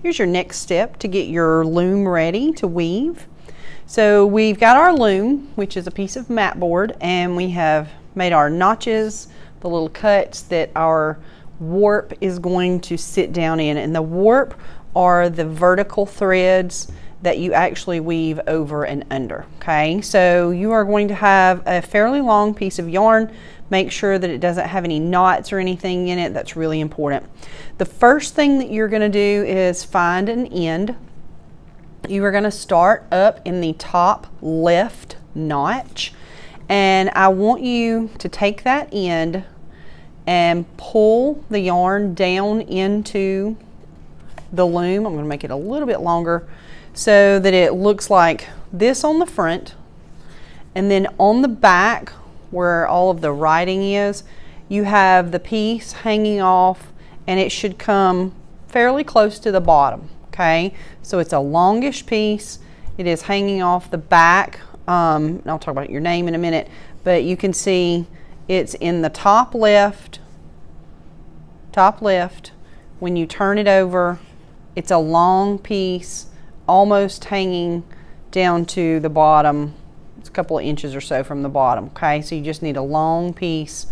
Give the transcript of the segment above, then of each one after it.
here's your next step to get your loom ready to weave. So we've got our loom, which is a piece of mat board, and we have made our notches, the little cuts that our warp is going to sit down in. And the warp are the vertical threads that you actually weave over and under. Okay, so you are going to have a fairly long piece of yarn. Make sure that it doesn't have any knots or anything in it. That's really important. The first thing that you're going to do is find an end. You are going to start up in the top left notch, and I want you to take that end and pull the yarn down into the loom. I'm going to make it a little bit longer so that it looks like this on the front, and then on the back where all of the writing is, you have the piece hanging off, and it should come fairly close to the bottom. Okay, so it's a longish piece. It is hanging off the back. And I'll talk about your name in a minute, but you can see it's in the top left. When you turn it over, it's a long piece, almost hanging down to the bottom. It's a couple of inches or so from the bottom. Okay, so you just need a long piece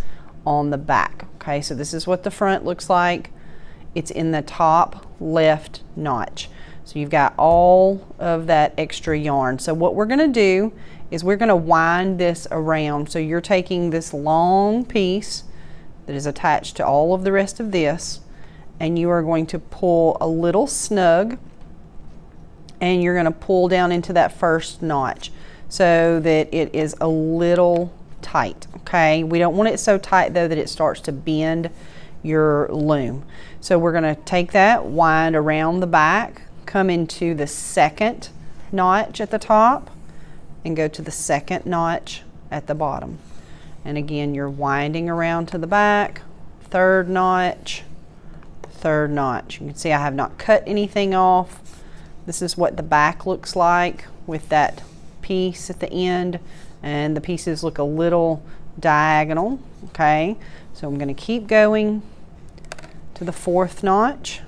on the back. Okay, so this is what the front looks like. It's in the top left notch. So you've got all of that extra yarn. So what we're going to do is we're going to wind this around. So you're taking this long piece that is attached to all of the rest of this, and you are going to pull a little snug, and you're going to pull down into that first notch so that it is a little tight. Okay, we don't want it so tight though that it starts to bend your loom. So we're going to take that, wind around the back, come into the second notch at the top, and go to the second notch at the bottom. And again, you're winding around to the back, third notch, third notch. You can see I have not cut anything off. This is what the back looks like with that piece at the end, and the pieces look a little diagonal. Okay, so I'm going to keep going to the fourth notch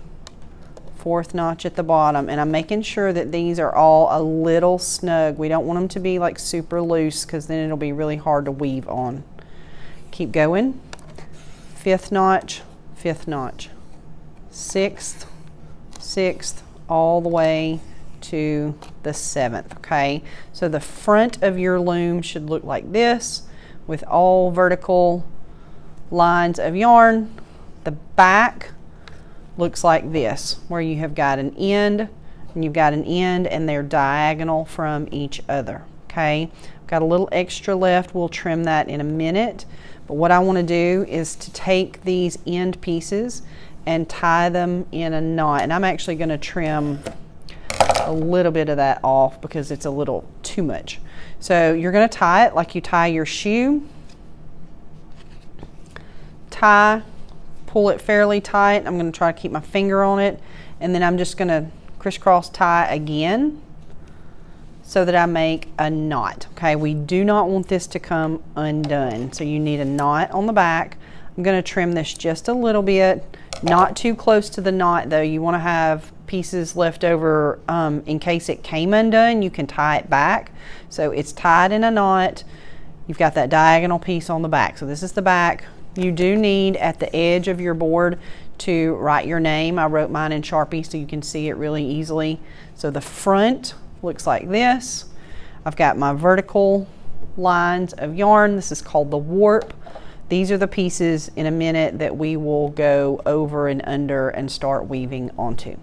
at the bottom, and I'm making sure that these are all a little snug. We don't want them to be like super loose, because then it'll be really hard to weave on. Keep going. Fifth notch, sixth, all the way to the seventh. Okay, so the front of your loom should look like this with all vertical lines of yarn. The back looks like this, where you have got an end and you've got an end, and they're diagonal from each other. Okay, got a little extra left. We'll trim that in a minute, but what I want to do is to take these end pieces and tie them in a knot, and I'm actually going to trim a little bit of that off because it's a little too much. So you're going to tie it like you tie your shoe. Tie, pull it fairly tight. I'm going to try to keep my finger on it, and then I'm just going to crisscross tie again so that I make a knot. Okay, we do not want this to come undone, so you need a knot on the back. I'm going to trim this just a little bit, not too close to the knot though. You want to have pieces left over in case it came undone. You can tie it back, so it's tied in a knot. You've got that diagonal piece on the back, so this is the back. You do need at the edge of your board to write your name. I wrote mine in Sharpie so you can see it really easily. So the front looks like this. I've got my vertical lines of yarn. This is called the warp. These are the pieces in a minute that we will go over and under and start weaving onto.